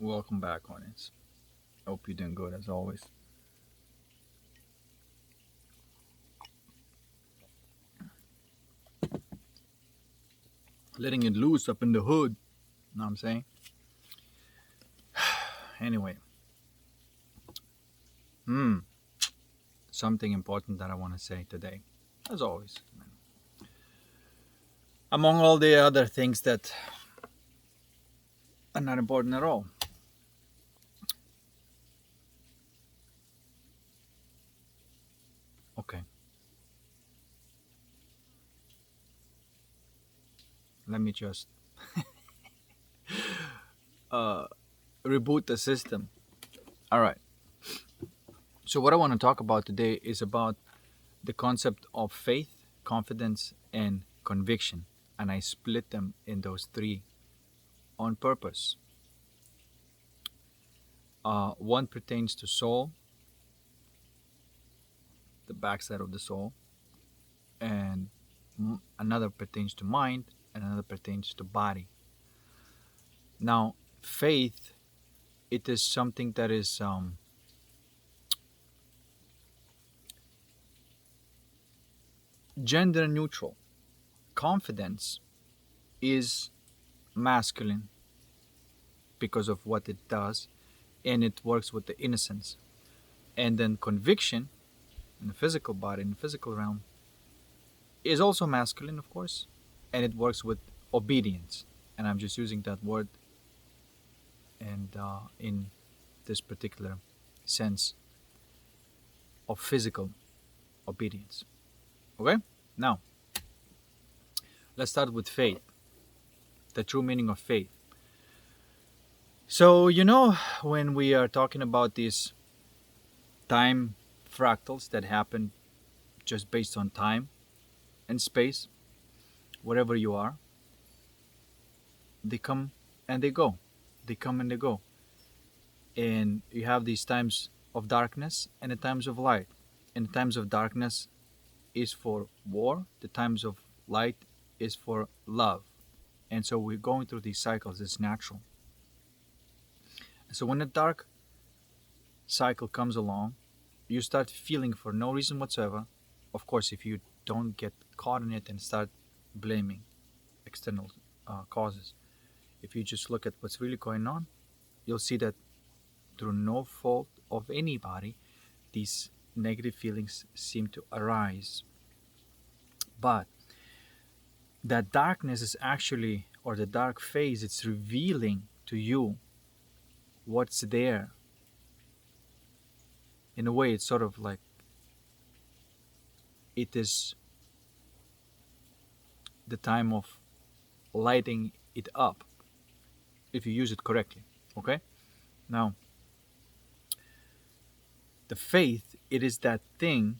Welcome back, audience. Hope you're doing good as always. Letting it loose up in the hood. Know what I'm saying? Anyway, hmm, something important that I want to say today, as always. Among all the other things that are not important at all. Okay, let me just uh, reboot the system. All right. So what I want to talk about today is about the concept of faith, confidence, and conviction, and I split them in those three on purpose. One pertains to soul, the backside of the soul, and another pertains to mind, and another pertains to body. Now, faith, it is something that is gender neutral. Confidence is masculine because of what it does, and it works with the innocence. And then conviction in the physical body, in the physical realm, is also masculine, of course, and it works with obedience. And I'm just using that word and in this particular sense of physical obedience. Okay? Now, let's start with faith, the true meaning of faith. So, when we are talking about these time fractals that happen just based on time and space, wherever you are, they come and they go. They come and they go. And you have these times of darkness and the times of light. And the times of darkness is for war, the times of light is for love. And so we're going through these cycles, it's natural. So when the dark cycle comes along, you start feeling for no reason whatsoever. Of course, if you don't get caught in it and start blaming external causes, if you just look at what's really going on, you'll see that through no fault of anybody, these negative feelings seem to arise. But that darkness is actually, or the dark phase, it's revealing to you what's there. In a way, it's sort of like it is the time of lighting it up if you use it correctly. Okay? Now, the faith, it is that thing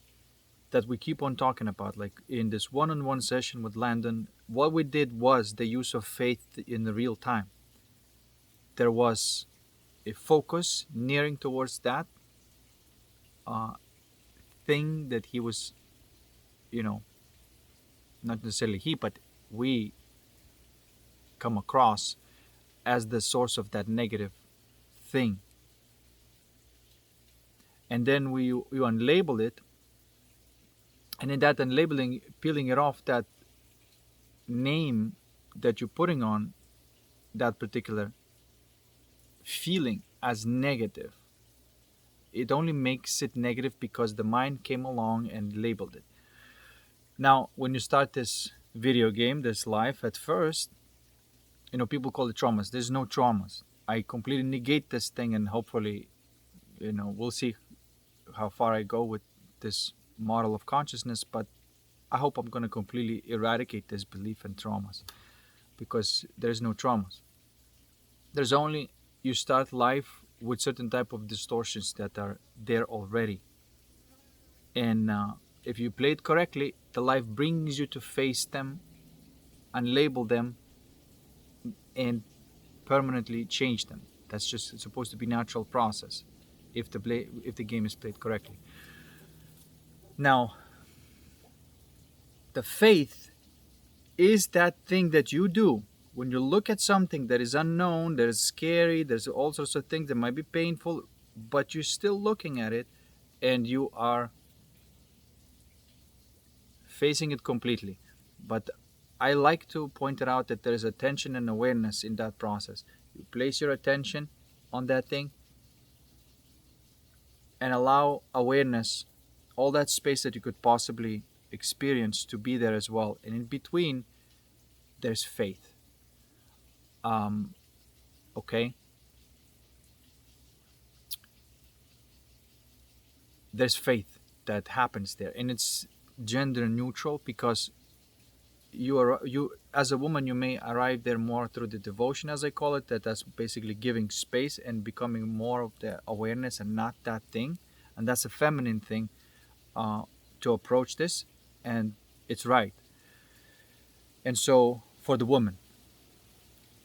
that we keep on talking about. Like in this one on one session with Landon, what we did was the use of faith in the real time. There was a focus nearing towards that uh, thing that he was, you know, not necessarily he, but we come across as the source of that negative thing. And then we unlabel it, and in that unlabeling, peeling it off, that name that you're putting on that particular feeling as negative, it only makes it negative because the mind came along and labeled it. Now, when you start this video game, this life, at first, people call it traumas. There's no traumas. I completely negate this thing, and hopefully, we'll see how far I go with this model of consciousness. But I hope I'm going to completely eradicate this belief in traumas, because there's no traumas. There's only, you start life with certain type of distortions that are there already. And if you play it correctly, the life brings you to face them, unlabel them, and permanently change them. That's just supposed to be natural process if the game is played correctly. Now, the faith is that thing that you do when you look at something that is unknown, that is scary, there's all sorts of things that might be painful, but you're still looking at it and you are facing it completely. But I like to point it out that there is attention and awareness in that process. You place your attention on that thing and allow awareness, all that space that you could possibly experience, to be there as well. And in between, there's faith. Okay? There's faith that happens there. And it's gender neutral, because you as a woman, you may arrive there more through the devotion, as I call it, that's basically giving space and becoming more of the awareness and not that thing. And that's a feminine thing to approach this, and it's right. And so for the woman,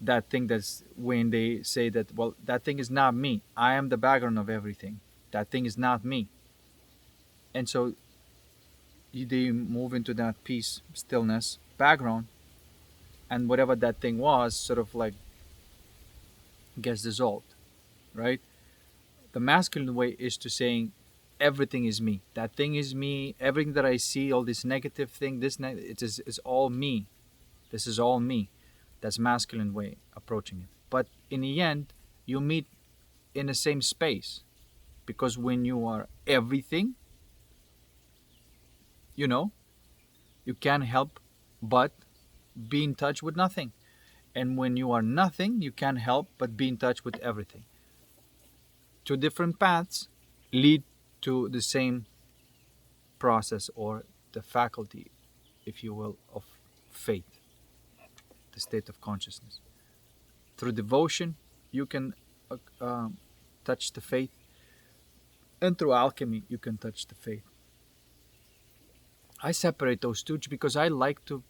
that thing, that's when they say that, well, that thing is not me, I am the background of everything, that thing is not me. And so they move into that peace, stillness, background, and whatever that thing was sort of like gets dissolved, right? The masculine way is to saying everything is me, that thing is me, everything that I see, all this negative thing, it is all me, this is all me. That's masculine way approaching it. But in the end, you meet in the same space, because when you are everything, you can't help but be in touch with nothing. And when you are nothing, you can't help but be in touch with everything. Two different paths lead to the same process, or the faculty, if you will, of faith, the state of consciousness. Through devotion, you can touch the faith, and through alchemy, you can touch the faith. I separate those two because I like to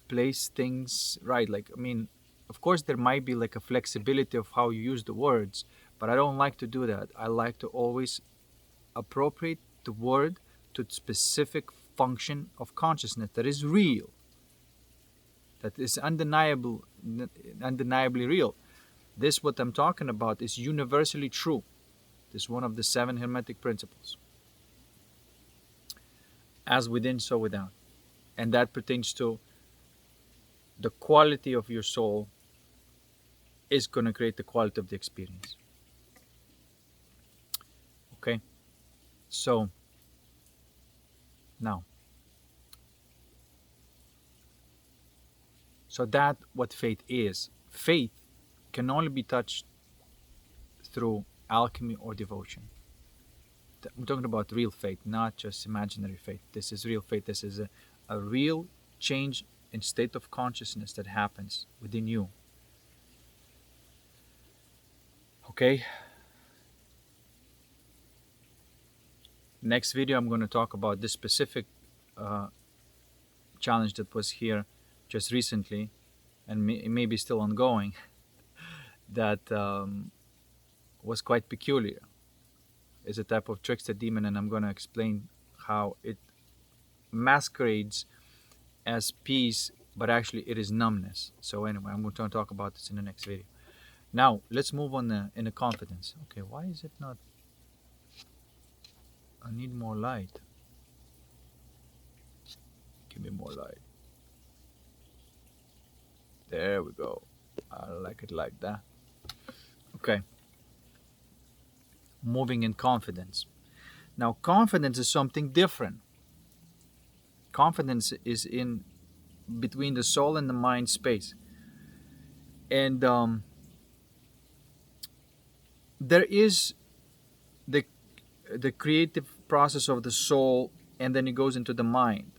place things right. Like, I mean, of course, there might be like a flexibility of how you use the words, but I don't like to do that. I like to always appropriate the word to the specific function of consciousness that is real, that is undeniably real. This, what I'm talking about, is universally true. This is one of the 7 Hermetic principles. As within, so without. And that pertains to the quality of your soul is going to create the quality of the experience. Okay? So, now. So that what faith is. Faith can only be touched through alchemy or devotion. I'm talking about real faith, not just imaginary faith. This is real faith. This is a real change in state of consciousness that happens within you. Okay? Next video, I'm going to talk about this specific challenge that was here just recently, and it may be still ongoing, that was quite peculiar. It's a type of trickster demon, and I'm going to explain how it masquerades as peace, but actually it is numbness. So anyway, I'm going to talk about this in the next video. Now, let's move on in the confidence. Okay, why is it not? I need more light. Give me more light. There we go. I like it like that. Okay. Moving in confidence. Now, confidence is something different. Confidence is in between the soul and the mind space. And there is the creative process of the soul, and then it goes into the mind.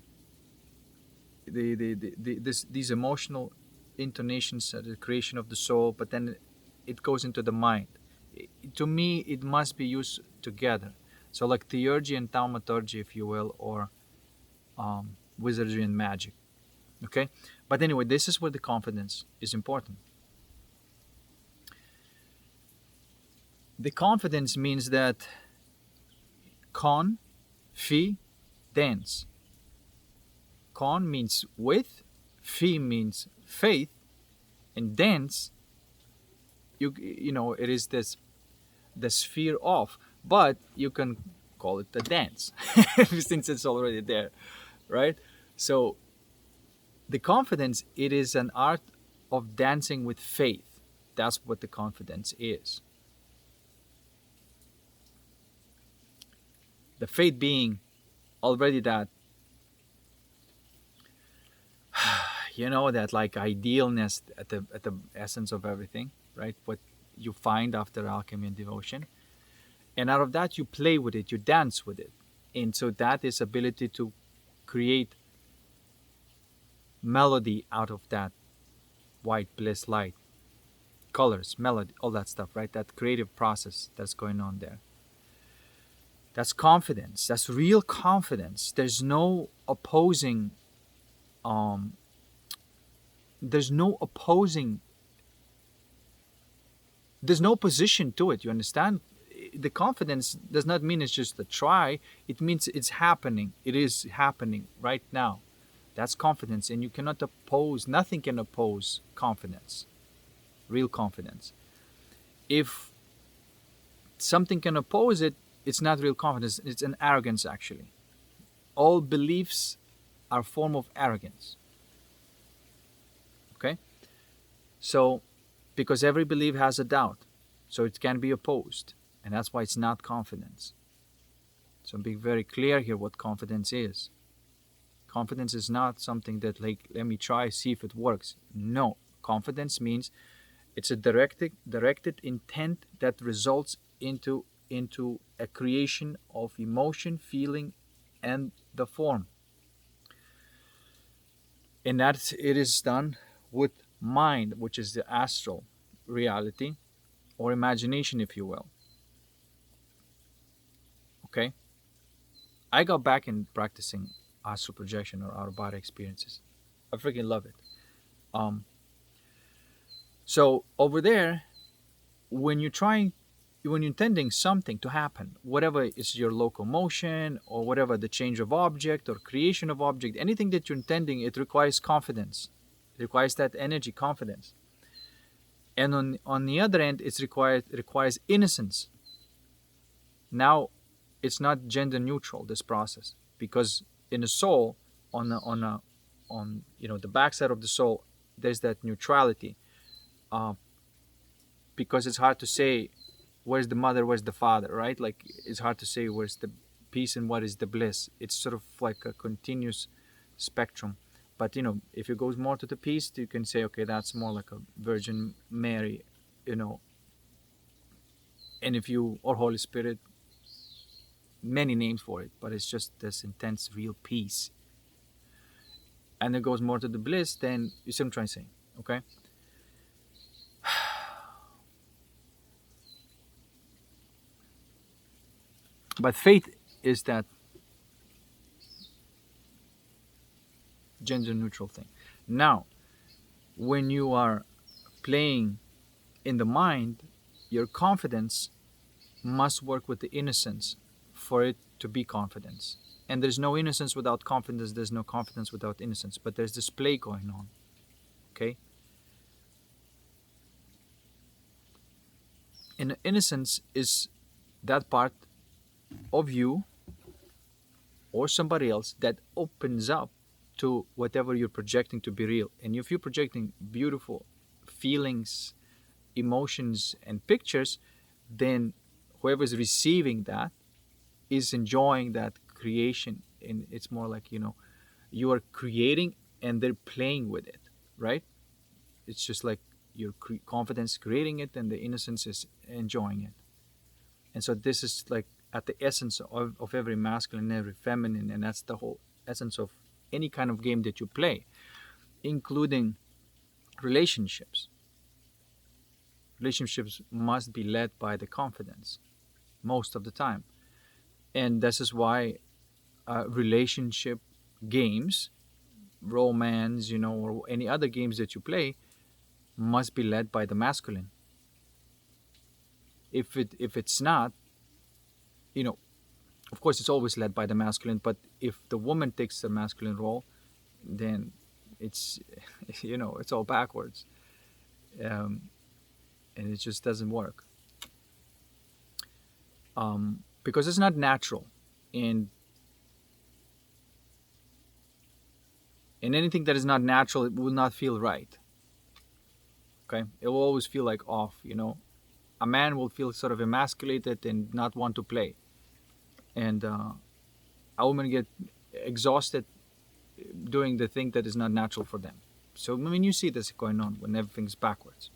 These emotional intonations are the creation of the soul, but then it goes into the mind. To me, it must be used together. So like theurgy and thaumaturgy, if you will, or wizardry and magic. Okay? But anyway, this is where the confidence is important. The confidence means that con, fi, dance. Con means with, fi means faith, And dance, you know, it is this the sphere of, but you can call it the dance since it's already there, right? So the confidence, it is an art of dancing with faith. That's what the confidence is. The faith being already that, you know, that like idealness at the essence of everything, right? What you find after alchemy and devotion. And out of that you play with it, you dance with it. And so that is ability to create melody out of that white bliss light, colors, melody, all that stuff, right? That creative process that's going on there. That's confidence. That's real confidence. There's no opposing um there's no opposing there's no position to it, you understand? The confidence does not mean it's just a try, it means it's happening. It is happening right now. That's confidence, and you cannot oppose, nothing can oppose confidence, real confidence. If something can oppose it, it's not real confidence, it's an arrogance actually. All beliefs are a form of arrogance. Okay? So, because every belief has a doubt, so it can be opposed, and that's why it's not confidence. So I'm being very clear here what confidence is. Confidence is not something that, like, let me try, see if it works. No, confidence means it's a directed intent that results into a creation of emotion, feeling, and the form. And that it is done with mind, which is the astral reality or imagination, if you will. Okay? I got back in practicing astral projection or out of body experiences. I freaking love it. So over there, when you're intending something to happen, whatever is your locomotion or whatever the change of object or creation of object, anything that you're intending, it requires confidence. It requires that energy, confidence. And on the other end, it requires innocence. Now, it's not gender neutral, this process, because in the soul, on you know, the backside of the soul, there's that neutrality. Because it's hard to say where's the mother, where's the father, right? Like, it's hard to say where's the peace and what is the bliss. It's sort of like a continuous spectrum. But you know, if it goes more to the peace, you can say, okay, that's more like a Virgin Mary, you know. And if you, or Holy Spirit, many names for it, but it's just this intense, real peace. And it goes more to the bliss, then you see what I'm trying to say, okay? But faith is that gender neutral thing. Now, when you are playing in the mind, your confidence must work with the innocence for it to be confidence. And there's no innocence without confidence, there's no confidence without innocence, but there's this play going on. Okay? And innocence is that part of you or somebody else that opens up to whatever you're projecting to be real. And if you're projecting beautiful feelings, emotions, and pictures, then whoever's receiving that is enjoying that creation. And it's more like, you know, you are creating and they're playing with it, right? It's just like your confidence creating it and the innocence is enjoying it. And so this is like at the essence of every masculine and every feminine, and that's the whole essence of any kind of game that you play, including relationships. Relationships must be led by the confidence most of the time. And this is why relationship games, romance, you know, or any other games that you play must be led by the masculine. If it's not, you know, of course it's always led by the masculine, but if the woman takes the masculine role, then it's you know, it's all backwards. and it just doesn't work, because it's not natural, and anything that is not natural, it will not feel right. Okay, it will always feel like off. A man will feel sort of emasculated and not want to play, and a woman get exhausted doing the thing that is not natural for them. So you see this going on when everything's backwards,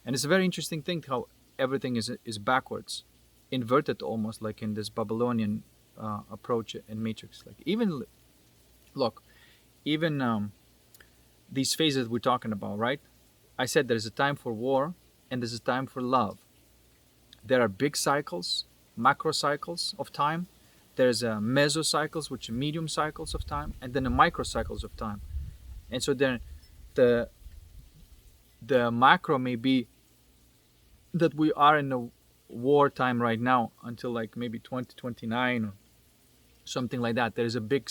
and it's a very interesting thing how everything is backwards, inverted, almost like in this Babylonian approach and matrix. Like even look, even these phases we're talking about, right? I said there's a time for war and there's a time for love. There are big cycles, macro cycles of time. There's mesocycles, which are medium cycles of time, and then the microcycles of time. And so then the macro may be that we are in a war time right now until like maybe 2029 or something like that. There's a big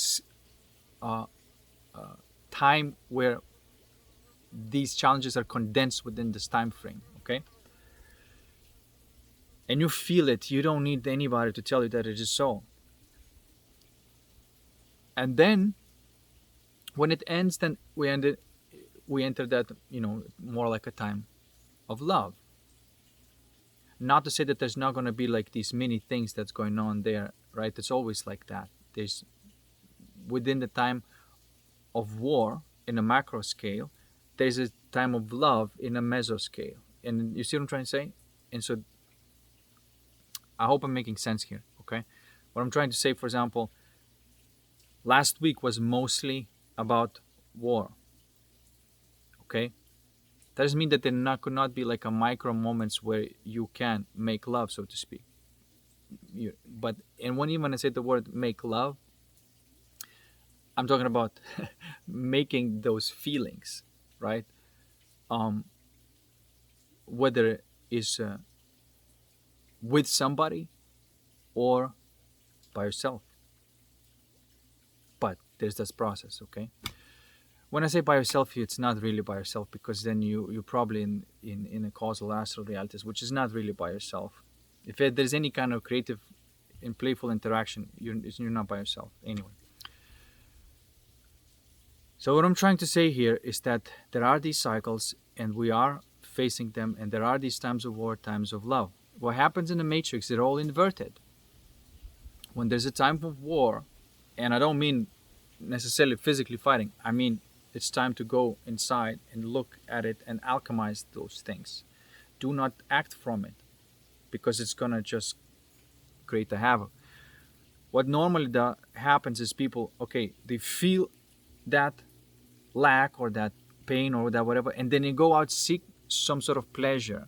time where these challenges are condensed within this time frame, okay? And you feel it. You don't need anybody to tell you that it is so. And then when it ends, then we enter that, more like a time of love. Not to say that there's not going to be like these many things that's going on there, right? It's always like that. There's within the time of war in a macro scale, there's a time of love in a meso scale. And you see what I'm trying to say? And so I hope I'm making sense here, okay? What I'm trying to say, for example, last week was mostly about war, okay? That doesn't mean that there could not be like a micro moments where you can make love, so to speak. And when I say the word make love, I'm talking about making those feelings, right? Whether it's with somebody or by yourself. But there's this process, okay? When I say by yourself, it's not really by yourself, because then you're probably in a causal astral realities, which is not really by yourself. If there's any kind of creative and playful interaction, you're not by yourself anyway. So what I'm trying to say here is that there are these cycles and we are facing them, and there are these times of war, times of love. What happens in the matrix, they're all inverted. When there's a time of war, and I don't mean necessarily physically fighting, I mean it's time to go inside and look at it and alchemize those things. Do not act from it, because it's gonna just create a havoc. What normally happens is people, okay, they feel that lack or that pain or that whatever, and then they go out seek some sort of pleasure.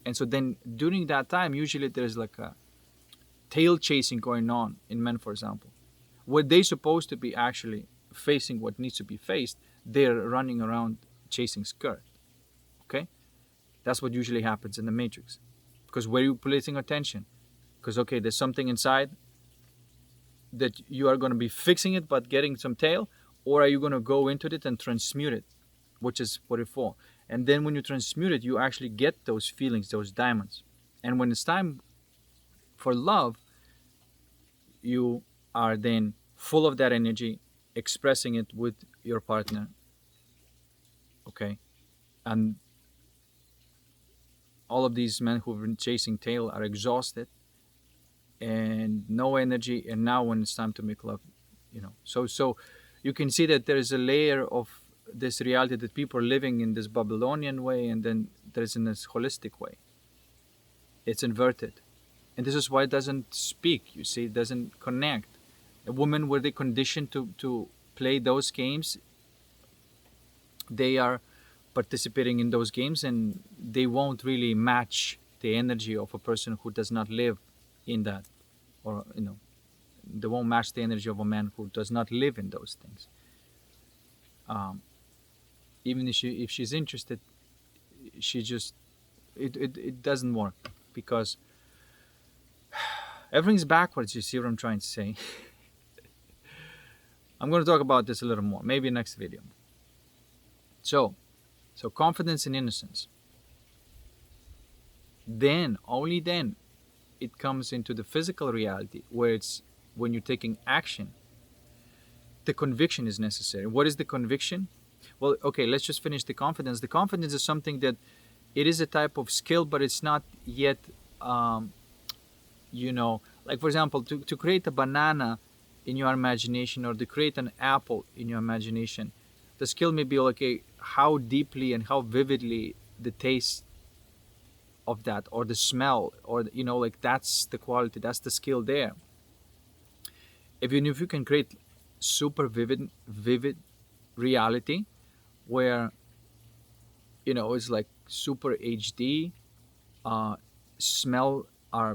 And so then during that time, usually there's like a tail chasing going on in men, for example, where they're supposed to be actually facing what needs to be faced. They're running around chasing skirt. Okay, that's what usually happens in the matrix, because where are you placing attention? Because okay, there's something inside that you are going to be fixing it but getting some tail, or are you going to go into it and transmute it, which is 44. And then when you transmute it, you actually get those feelings, those diamonds. And when it's time for love, you are then full of that energy, expressing it with your partner. Okay? And all of these men who've been chasing tail are exhausted and no energy. And now when it's time to make love, so you can see that there is a layer of this reality that people are living in this Babylonian way, and then there's in this holistic way. It's inverted. And this is why it doesn't speak, you see, it doesn't connect. A woman, were they conditioned to play those games, they are participating in those games, and they won't really match the energy of a person who does not live in that. Or, they won't match the energy of a man who does not live in those things. Even if she's interested, she just it doesn't work, because everything's backwards. You see what I'm trying to say? I'm going to talk about this a little more, maybe next video. So So confidence and innocence. Then, only then, it comes into the physical reality where it's when you're taking action, the conviction is necessary. What is the conviction? Well, okay, let's just finish the confidence. The confidence is something that it is a type of skill, but it's not yet, um, like for example, to create a banana in your imagination or to create an apple in your imagination, the skill may be okay, how deeply and how vividly the taste of that or the smell or like that's the quality, that's the skill there. Even if you can create super vivid reality where it's like super HD, uh, smells are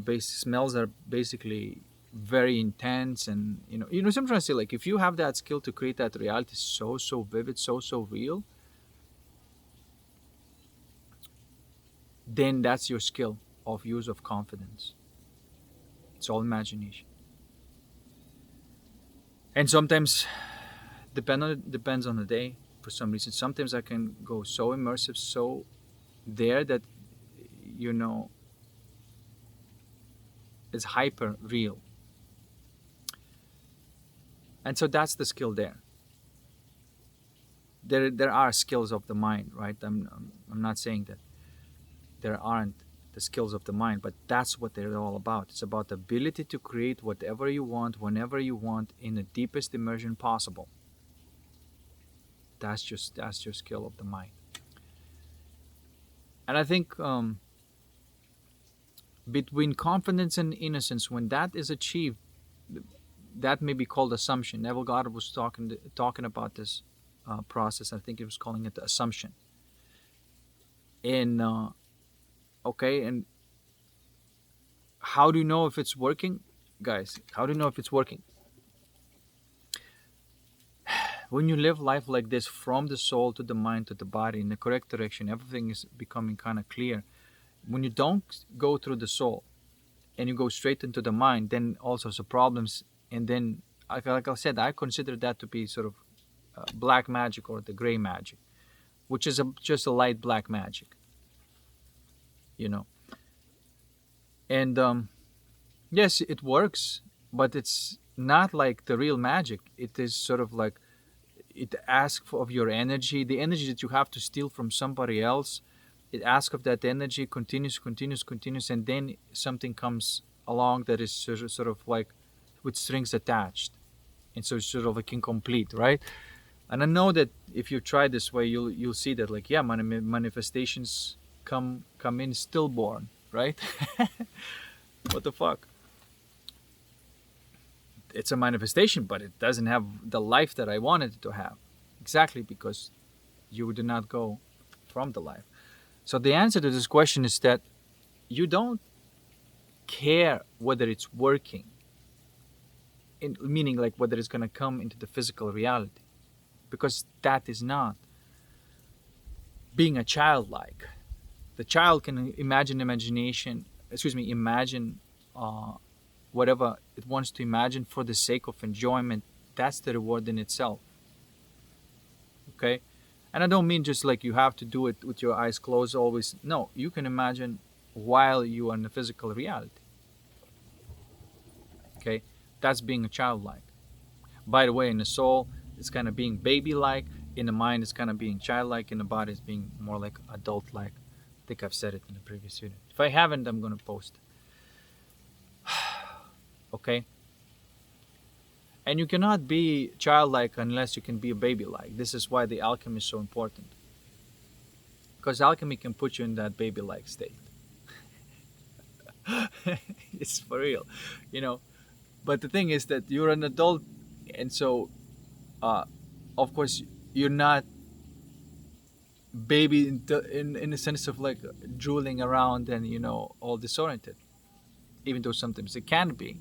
basically very intense, and sometimes I'm trying to say, like, if you have that skill to create that reality so vivid, so real, then that's your skill of use of confidence. It's all imagination. And sometimes depends on the day. For some reason, sometimes I can go so immersive, so there that you know it's hyper real. And so that's the skill there. There are skills of the mind, right? I'm not saying that there aren't the skills of the mind, but that's what they're all about. It's about the ability to create whatever you want, whenever you want, in the deepest immersion possible. That's your skill of the mind. And I think between confidence and innocence, when that is achieved, that may be called assumption. Neville Goddard was talking about this process. I think he was calling it the assumption. And okay, and how do you know if it's working, guys? How do you know if it's working? When you live life like this, from the soul to the mind to the body in the correct direction, everything is becoming kind of clear. When you don't go through the soul and you go straight into the mind, then all sorts of problems. And then, like I said, I consider that to be sort of black magic or the gray magic, which is just a light black magic, you know. And yes, it works, but it's not like the real magic. It is sort of like it asks of your energy, the energy that you have to steal from somebody else. It asks of that energy, continues, and then something comes along that is sort of like with strings attached, and so it's sort of like incomplete, right? And I know that if you try this way, you'll see that, like, yeah, manifestations come in stillborn, right? What the fuck? It's a manifestation, but it doesn't have the life that I wanted it to have, exactly because you did not go from the life. So the answer to this question is that you don't care whether it's working, meaning like whether it's going to come into the physical reality, because that is not being a childlike. The child can imagine uh, whatever it wants to imagine for the sake of enjoyment. That's the reward in itself. Okay? And I don't mean just like you have to do it with your eyes closed always. No, you can imagine while you are in the physical reality. Okay? That's being a childlike. By the way, in the soul, it's kind of being baby like. In the mind, it's kind of being childlike. In the body, it's being more like adult like. I think I've said it in the previous unit. If I haven't, I'm going to post. Okay? And you cannot be childlike unless you can be a baby like. This is why the alchemy is so important. Because alchemy can put you in that baby like state. It's for real, you know. But the thing is that you're an adult, and so, of course, you're not baby in the sense of like drooling around and all disoriented. Even though sometimes it can be,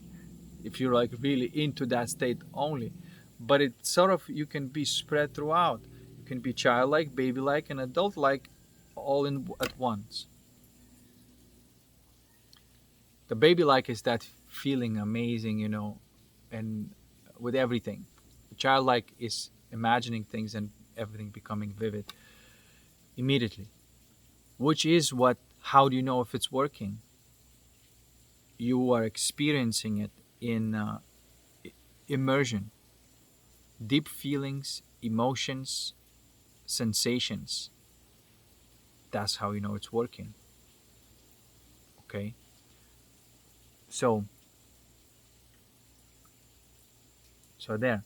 if you're like really into that state only. But it sort of, you can be spread throughout. You can be childlike, baby-like, and adult-like all in at once. The baby-like is that feeling amazing, and with everything. The childlike is imagining things and everything becoming vivid. immediately, which is what, how do you know if it's working? You are experiencing it in immersion, deep feelings, emotions, sensations. That's how you know it's working. Okay, so there,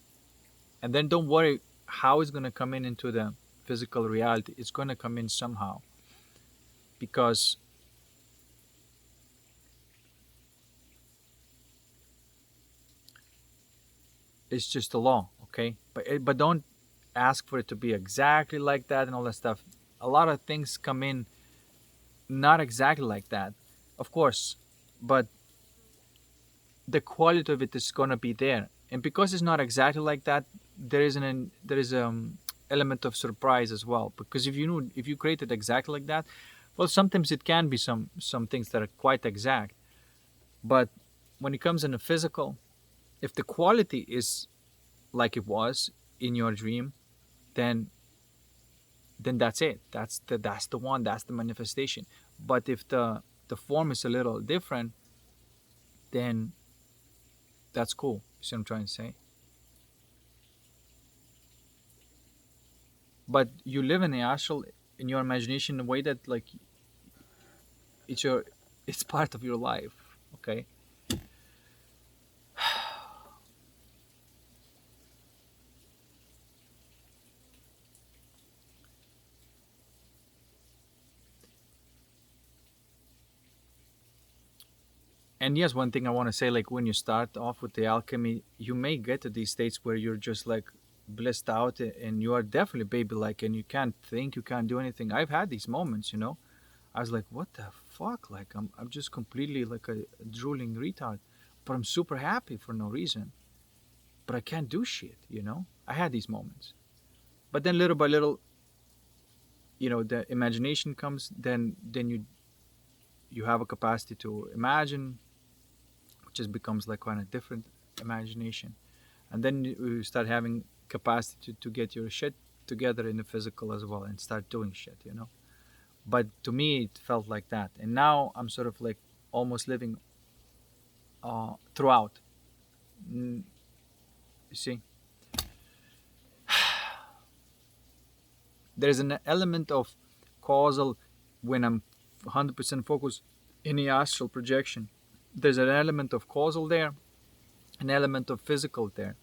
and then don't worry how it's going to come in into the physical reality. It's going to come in somehow, because it's just a law. Okay, but don't ask for it to be exactly like that and all that stuff. A lot of things come in not exactly like that, of course, but the quality of it is going to be there. And because it's not exactly like that, there is element of surprise as well, because if you create it exactly like that, well, sometimes it can be some things that are quite exact. But when it comes in a physical, if the quality is like it was in your dream, then that's it. That's the one. That's the manifestation. But if the form is a little different, then that's cool. You see what I'm trying to say? But you live in the astral in your imagination in a way that, like, it's your it's part of your life. Okay. And yes, one thing I want to say, like, when you start off with the alchemy, you may get to these states where you're just like blissed out, and you are definitely baby like, and you can't think, you can't do anything. I've had these moments. I was like, what the fuck? Like, I'm just completely like a drooling retard, but I'm super happy for no reason. But I can't do shit. I had these moments. But then little by little, the imagination comes, then you have a capacity to imagine, which just becomes like kind of different imagination. And then you start having capacity to get your shit together in the physical as well and start doing shit. But to me it felt like that, and now I'm sort of like almost living throughout. You see, there's an element of causal when I'm 100% focused in the astral projection. There's an element of causal there, an element of physical there.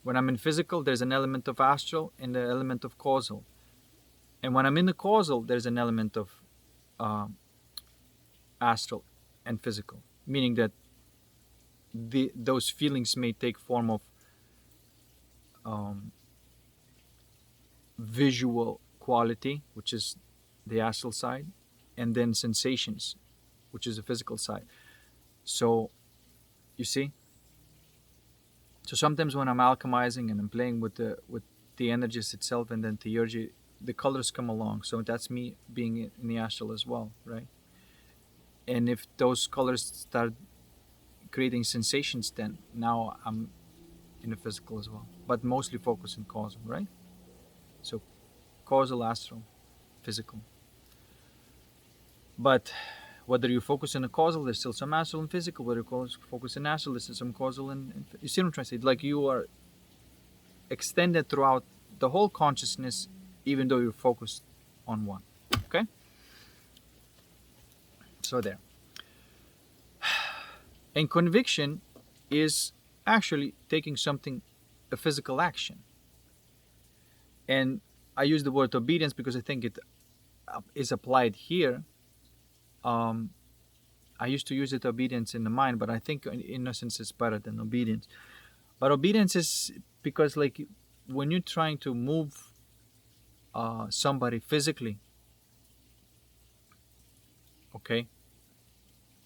When I'm in physical, there's an element of astral and the element of causal. And when I'm in the causal, there's an element of uh, astral and physical, meaning that those feelings may take form of um, visual quality, which is the astral side, and then sensations, which is the physical side. So you see, so sometimes when I'm alchemizing and I'm playing with the energies itself and then theurgy, the colors come along. So that's me being in the astral as well, right? And if those colors start creating sensations, then now I'm in the physical as well, but mostly focused in causal, right? So causal, astral, physical. But whether you focus in the causal, there's still some astral and physical. Whether you focus in astral, there's still some causal and you see what I'm trying to say? Like, you are extended throughout the whole consciousness, even though you're focused on one. Okay? So there. And conviction is actually taking something, a physical action. And I use the word obedience because I think it is applied here. I used to use it obedience in the mind, but I think innocence is better than obedience. But obedience is because, like, when you're trying to move somebody physically, okay,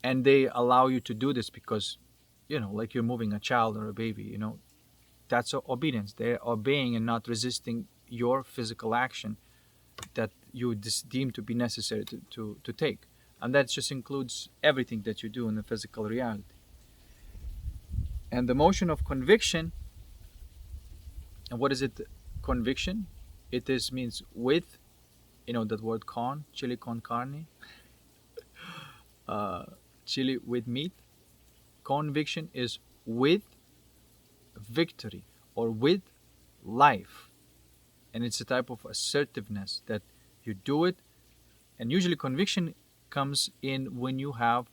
and they allow you to do this because, like you're moving a child or a baby, that's obedience. They're obeying and not resisting your physical action that you deem to be necessary to take. And that just includes everything that you do in the physical reality. And the motion of conviction, and what is it? Conviction, it is means with You know that word con, chili con carne, uh, chili with meat. Conviction is with victory or with life. And it's a type of assertiveness that you do it. And usually conviction comes in when you have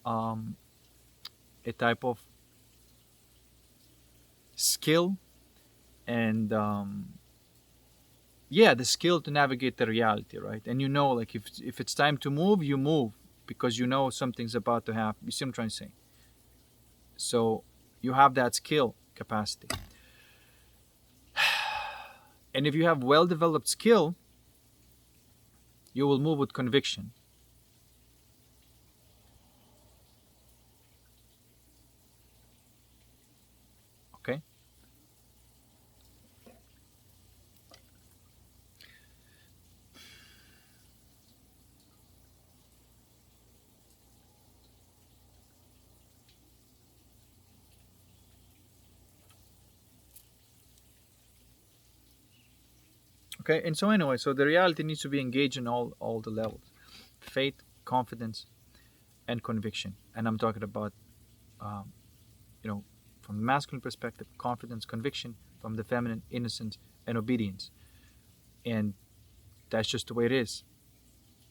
um, a type of skill and yeah, the skill to navigate the reality, right? And you know, like if it's time to move, you move because you know something's about to happen. You see what I'm trying to say? So you have that skill capacity. And if you have well developed skill, you will move with conviction. Okay? Okay, and so anyway, so the reality needs to be engaged in all the levels: faith, confidence, and conviction. And I'm talking about, um, you know, from the masculine perspective, confidence, conviction; from the feminine, innocence and obedience. And that's just the way it is.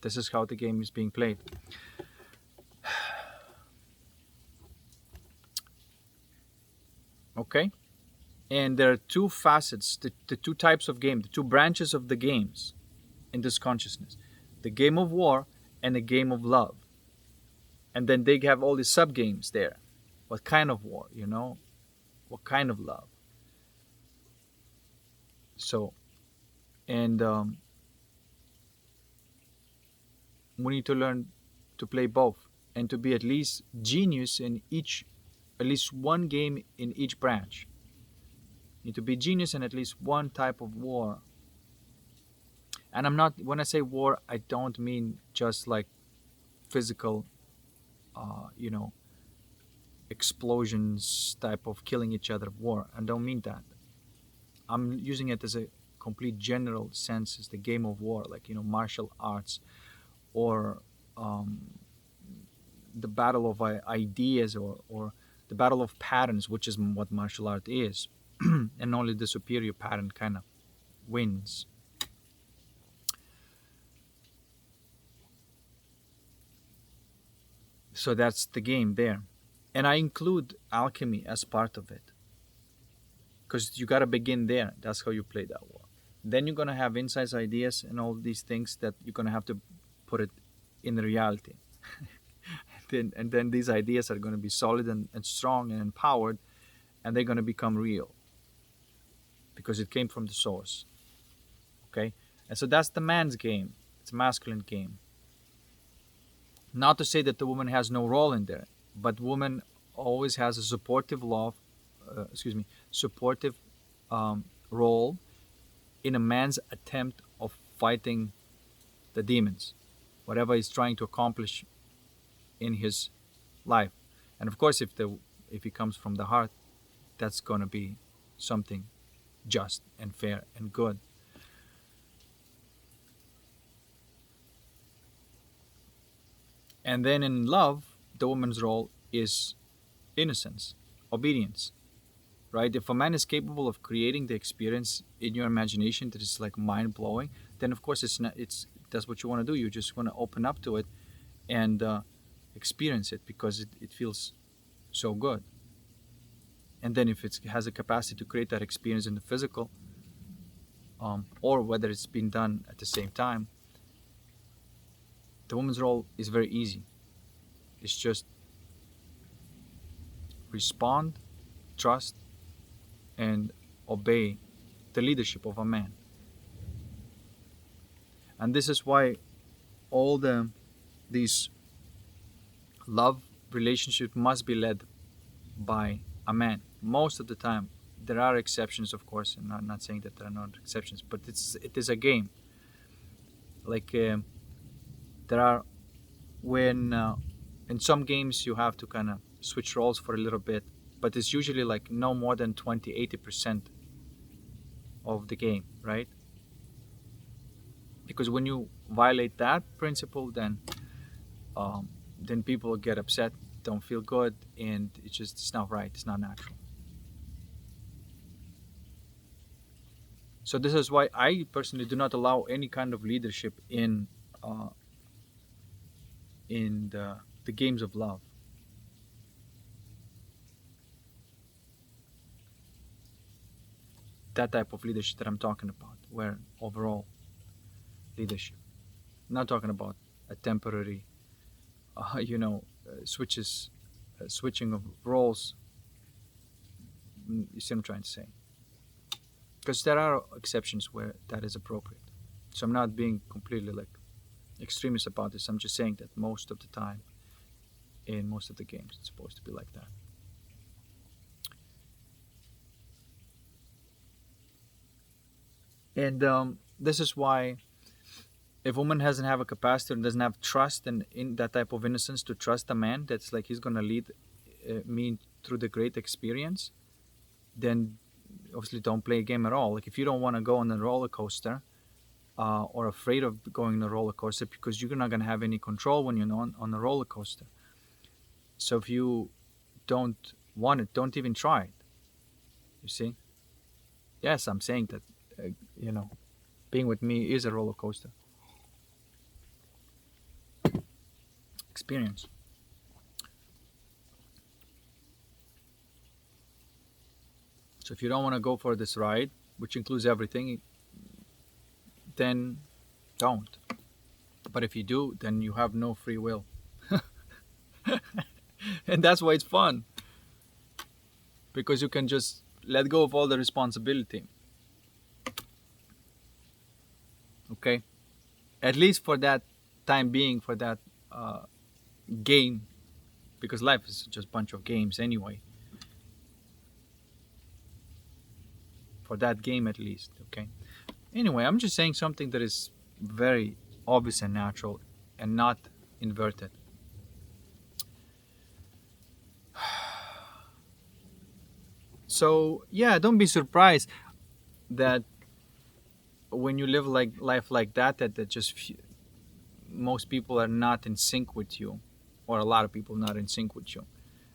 This is how the game is being played. Okay, and there are two facets, the two types of game, the two branches of the games in this consciousness: the game of war and the game of love. And then they have all these sub games there. What kind of war, you know? What kind of love? So, and we need to learn to play both and to be at least genius in each, at least one game in each branch. You need to be genius in at least one type of war. And I'm not, when I say war, I don't mean just like physical, you know, explosions type of killing each other war. I don't mean that. I'm using it as a complete general sense, as the game of war, like, you know, martial arts, or um, the battle of ideas, or the battle of patterns, which is what martial art is. And only the superior pattern kind of wins. So that's the game there. And I include alchemy as part of it, because you got to begin there. That's how you play that war. Then you're going to have insights, ideas, and all these things that you're going to have to put it in reality. And then these ideas are going to be solid and strong and empowered, and they're going to become real because it came from the source. Okay? And so that's the man's game. It's a masculine game. Not to say that the woman has no role in there, but woman always has a supportive supportive role in a man's attempt of fighting the demons, whatever he's trying to accomplish in his life. And of course, if he comes from the heart, that's going to be something just and fair and good. And then in love, the woman's role is innocence, obedience, right? If a man is capable of creating the experience in your imagination that is like mind blowing, then of course it's that's what you want to do. You just want to open up to it and experience it because it feels so good. And then if it has a capacity to create that experience in the physical, or whether it's been done at the same time, the woman's role is very easy. It's just respond, trust, and obey the leadership of a man. And this is why all these love relationships must be led by a man most of the time. There are exceptions, of course, and I'm not saying that there are not exceptions, but it is a game. Like there are, when in some games you have to kind of switch roles for a little bit, but it's usually like no more than 20-80% of the game, right? Because when you violate that principle, then people get upset, don't feel good, and it's not right. It's not natural. So this is why I personally do not allow any kind of leadership uh, in the games of love. That type of leadership that I'm talking about, where overall leadership. I'm not talking about a temporary, switching of roles. You see what I'm trying to say? Because there are exceptions where that is appropriate. So I'm not being completely like extremist about this. I'm just saying that most of the time, in most of the games, it's supposed to be like that. And this is why if a woman doesn't have a capacity and doesn't have trust and in that type of innocence to trust a man that's like he's gonna lead me through the great experience, then obviously don't play a game at all. Like if you don't want to go on a roller coaster or afraid of going on a roller coaster because you're not gonna have any control when you're on a roller coaster. So if you don't want it, don't even try it. You see? Yes, I'm saying that. Uh, you know, being with me is a roller coaster experience. So if you don't want to go for this ride, which includes everything, then don't. But if you do, then you have no free will. And that's why it's fun. Because you can just let go of all the responsibility. Okay? At least for that time being, for that uh, game. Because life is just a bunch of games anyway. For that game at least. Okay? Anyway, I'm just saying something that is very obvious and natural and not inverted. So yeah, don't be surprised that when you live like life like that just most people are not in sync with you, or a lot of people not in sync with you.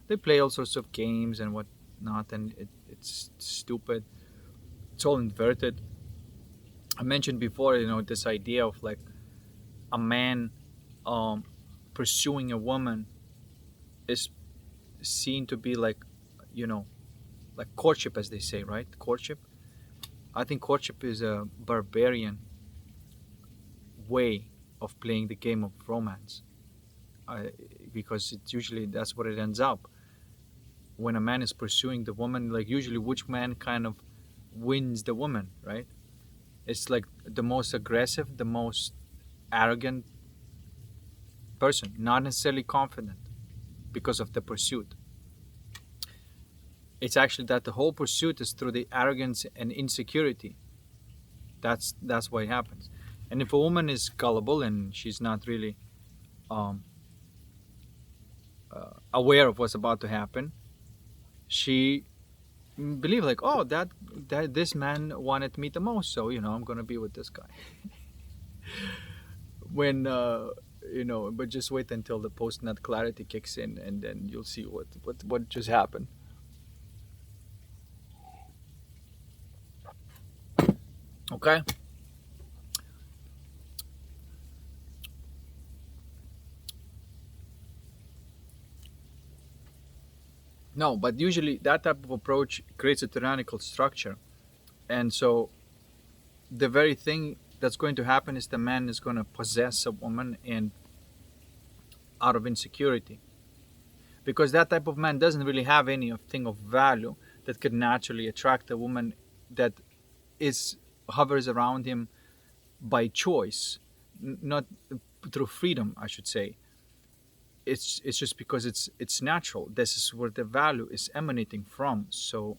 They play all sorts of games and whatnot, and it's stupid. It's all inverted. I mentioned before, this idea of like a man um, pursuing a woman is seen to be like, you know, like courtship, as they say, right? Courtship. I think courtship is a barbarian way of playing the game of romance, because it's usually that's what it ends up when a man is pursuing the woman. Like usually, which man kind of wins the woman, right? It's like the most aggressive, the most arrogant person, not necessarily confident because of the pursuit. It's actually that the whole pursuit is through the arrogance and insecurity. That's what happens. And if a woman is gullible and she's not really um, aware of what's about to happen, she believe like, oh, that this man wanted me the most, so I'm gonna be with this guy. When but just wait until the post nut clarity kicks in, and then you'll see what just happened. Okay. No, but usually that type of approach creates a tyrannical structure, and so the very thing that's going to happen is the man is going to possess a woman and out of insecurity, because that type of man doesn't really have anything of value that could naturally attract a woman that is hovers around him by choice, not through freedom, I should say. It's just because it's natural. This is where the value is emanating from. So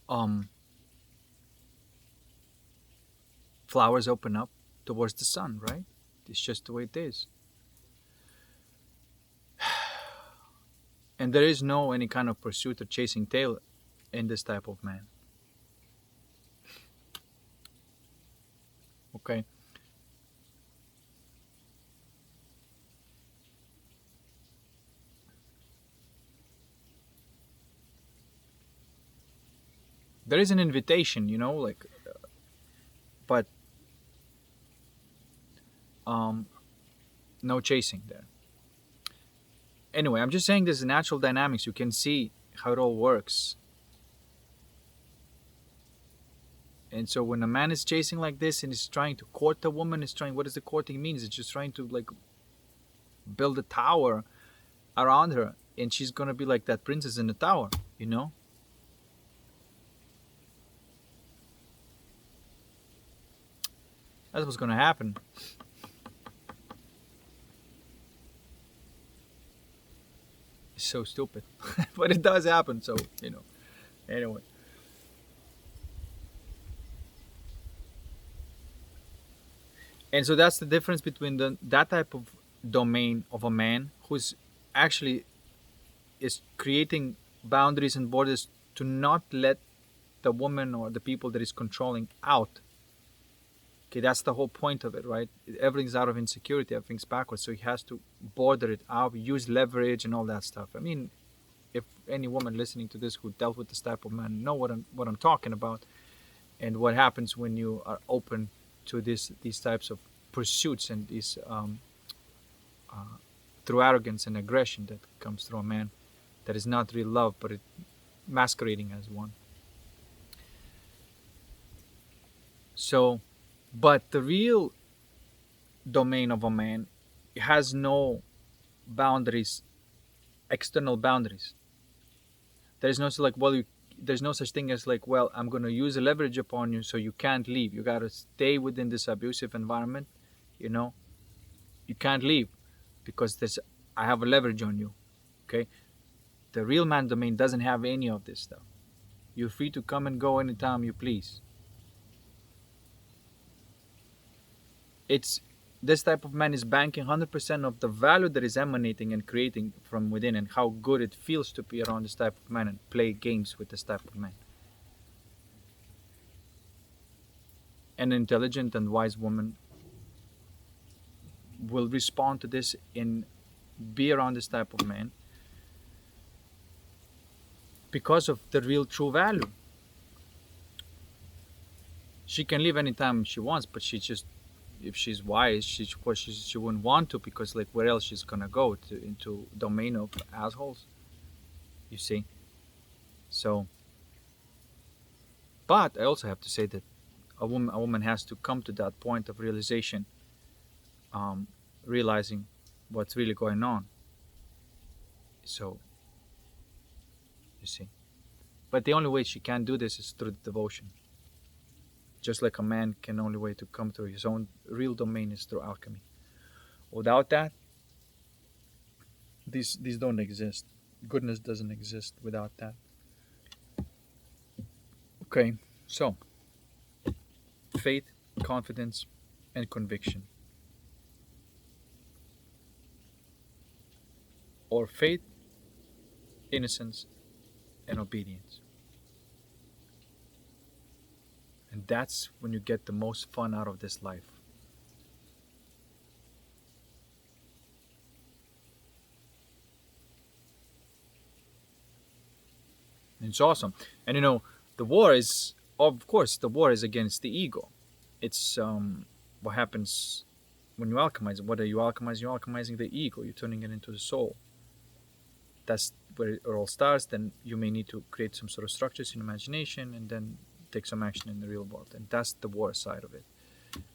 um flowers open up towards the sun, right? It's just the way it is. And there is no any kind of pursuit or chasing tail in this type of man. Okay. There is an invitation, like, but um, no chasing there. Anyway, I'm just saying there's natural dynamics. You can see how it all works. And so when a man is chasing like this and is trying to court a woman, is trying, what does the courting mean? It's just trying to like build a tower around her, and she's gonna be like that princess in the tower, you know? That's what's gonna happen. It's so stupid. But it does happen, so anyway. And so that's the difference between that type of domain of a man who's actually is creating boundaries and borders to not let the woman or the people that is controlling out. Okay, that's the whole point of it, right? Everything's out of insecurity, everything's backwards, so he has to border it out, use leverage and all that stuff. I mean, if any woman listening to this who dealt with this type of man know what I'm talking about, and what happens when you are open to these types of pursuits and these through arrogance and aggression that comes through a man that is not real love, but it masquerading as one. So, but the real domain of a man has no boundaries, external boundaries. There's no there's no such thing as like, well, I'm going to use a leverage upon you so you can't leave. You got to stay within this abusive environment, you know. You can't leave because I have a leverage on you. Okay? The real man domain doesn't have any of this stuff. You're free to come and go anytime you please. It's this type of man is banking 100% of the value that is emanating and creating from within, and how good it feels to be around this type of man and play games with this type of man. An intelligent and wise woman will respond to this and be around this type of man because of the real true value. She can leave anytime she wants, but she just, if she's wise, she wouldn't want to, because like where else she's gonna go into domain of assholes, you see. So, but I also have to say that a woman has to come to that point of realization, realizing what's really going on. So, you see, but the only way she can do this is through devotion. Just like a man can only way to come to his own real domain is through alchemy. Without that, these don't exist. Goodness doesn't exist without that. Okay, so faith, confidence, and conviction. Or faith, innocence, and obedience. And that's when you get the most fun out of this life. And it's awesome. And the war is, of course, the war is against the ego. It's what happens when you alchemize. What are you alchemizing? You're alchemizing the ego. You're turning it into the soul. That's where it all starts. Then you may need to create some sort of structures in imagination, and then take some action in the real world. And that's the war side of it.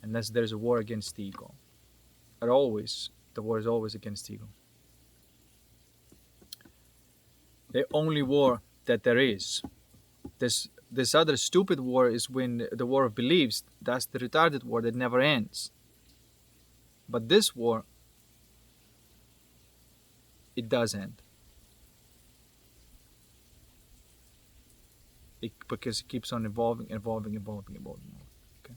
And there's a war against the ego. The war is always against ego. The only war that there is, this other stupid war is when the war of beliefs. That's the retarded war that never ends. But this war, it does end. Because it keeps on evolving. Okay.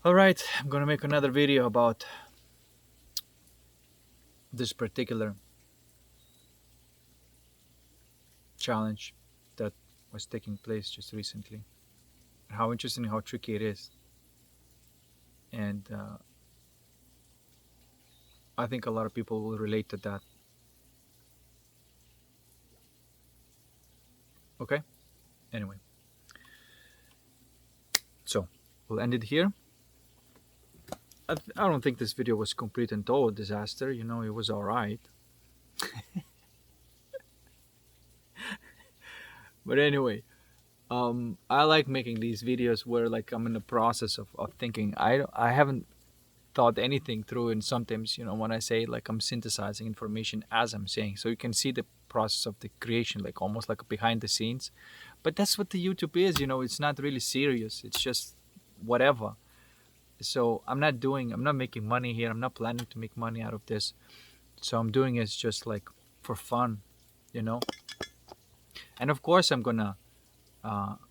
All right, I'm gonna make another video about this particular challenge that was taking place just recently. How interesting, how tricky it is. And I think a lot of people will relate to that. Okay? Anyway, so we'll end it here. I don't think this video was complete and total disaster. You know, it was alright. But anyway, I like making these videos where like I'm in the process of thinking. I haven't thought anything through, and sometimes, you know, when I say like I'm synthesizing information as I'm saying, so you can see the process of the creation, like almost like behind the scenes. But that's what the YouTube is, you know. It's not really serious. It's just whatever. So I'm not making money here. I'm not planning to make money out of this. So I'm doing it just like for fun, you know. And of course I'm gonna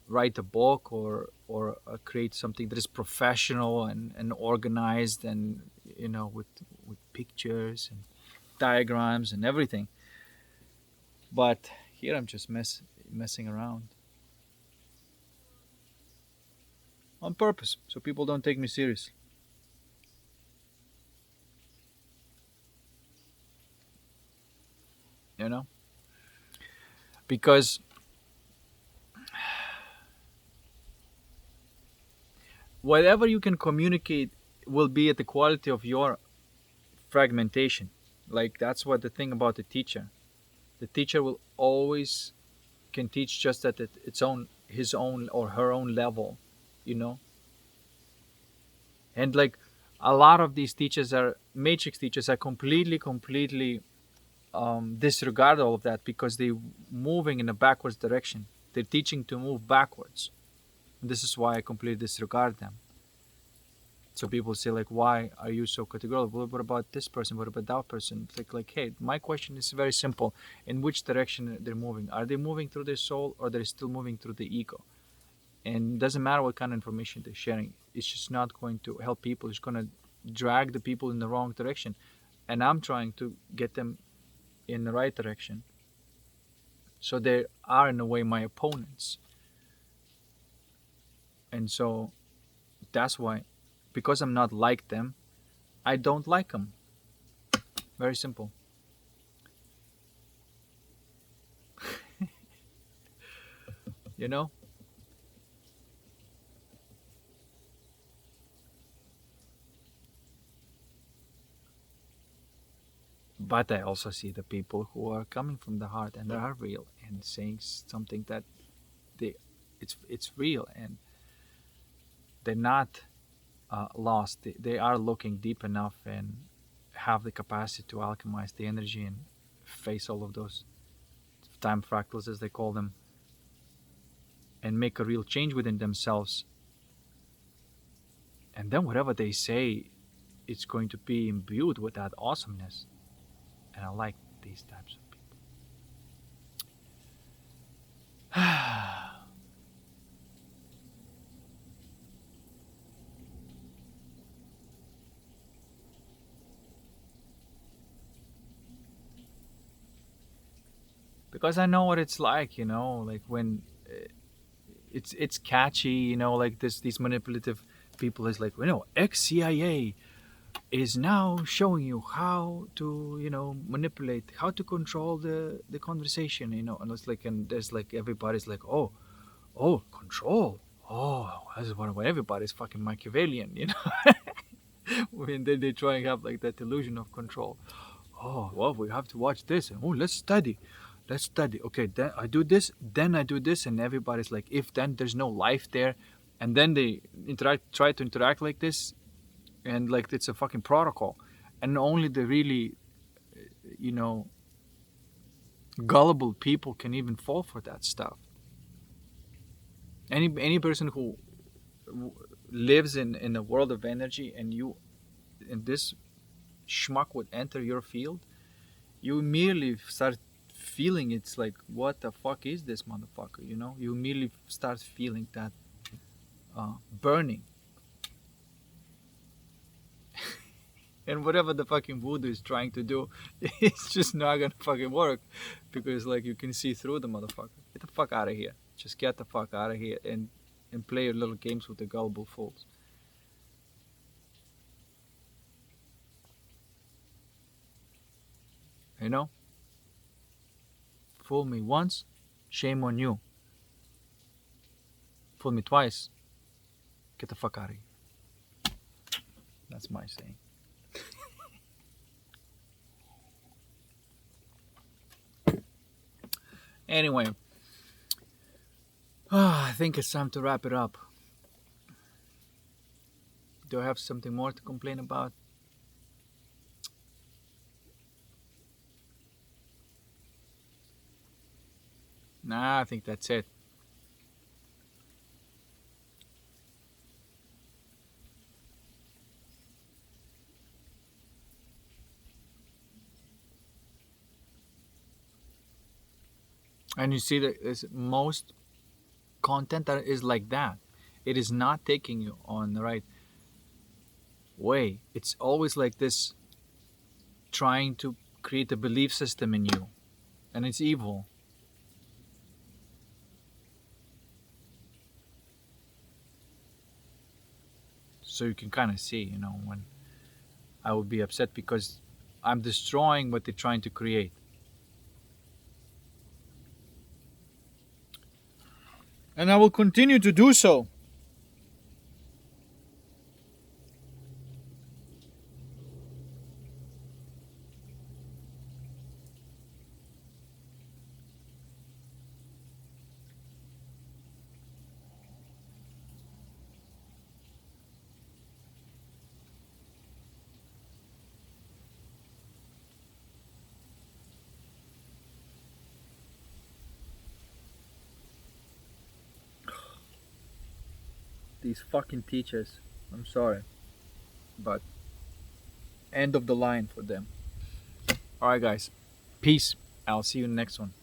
write a book or create something that is professional and organized, and you know, with pictures and diagrams and everything. But here I'm just messing around on purpose, so people don't take me seriously. You know, because whatever you can communicate will be at the quality of your fragmentation. Like that's what the thing about the teacher. The teacher will always can teach just at its own, his own or her own level, you know. And like a lot of these teachers are matrix teachers are completely disregard all of that because they're moving in a backwards direction. They're teaching to move backwards. And this is why I completely disregard them. So people say like, why are you so categorical? Well, what about this person? What about that person? It's like, hey, my question is very simple. In which direction they're moving? Are they moving through their soul, or they're still moving through the ego? And it doesn't matter what kind of information they're sharing. It's just not going to help people. It's going to drag the people in the wrong direction. And I'm trying to get them in the right direction. So they are in a way my opponents. And so that's why, because I'm not like them, I don't like them. Very simple. You know? But I also see the people who are coming from the heart and they are real and saying something that they, it's real, and they're not lost. They are looking deep enough and have the capacity to alchemize the energy and face all of those time fractals, as they call them, and make a real change within themselves. And then whatever they say, it's going to be imbued with that awesomeness. And I like these types of people. Because I know what it's like, you know, like when it's catchy, you know, like these manipulative people is like, you know, ex-CIA is now showing you how to, you know, manipulate, how to control the conversation, you know. And it's like, and there's like everybody's like, oh, control, oh, this is what everybody's fucking Machiavellian, you know. When they try and have like that illusion of control. Oh, well, we have to watch this, and oh, let's study. Okay, then I do this, then I do this, and everybody's like, if then there's no life there, and then they try to interact like this, and like it's a fucking protocol, and only the really, you know, gullible people can even fall for that stuff. Any person who lives in a world of energy, and this schmuck would enter your field, you immediately start feeling, it's like, what the fuck is this motherfucker, you know. You immediately start feeling that burning. And whatever the fucking voodoo is trying to do, it's just not gonna fucking work, because like you can see through the motherfucker. Get the fuck out of here. Just get the fuck out of here and play your little games with the gullible fools. You know? Fool me once, shame on you. Fool me twice, get the fuck out of here. That's my saying. Anyway, I think it's time to wrap it up. Do I have something more to complain about? Nah, I think that's it. And you see that most content that is like that. It is not taking you on the right way. It's always like this, trying to create a belief system in you, and it's evil. So you can kind of see, when I would be upset because I'm destroying what they're trying to create. And I will continue to do so. These fucking teachers. I'm sorry. But end of the line for them. Alright, guys. Peace. I'll see you in the next one.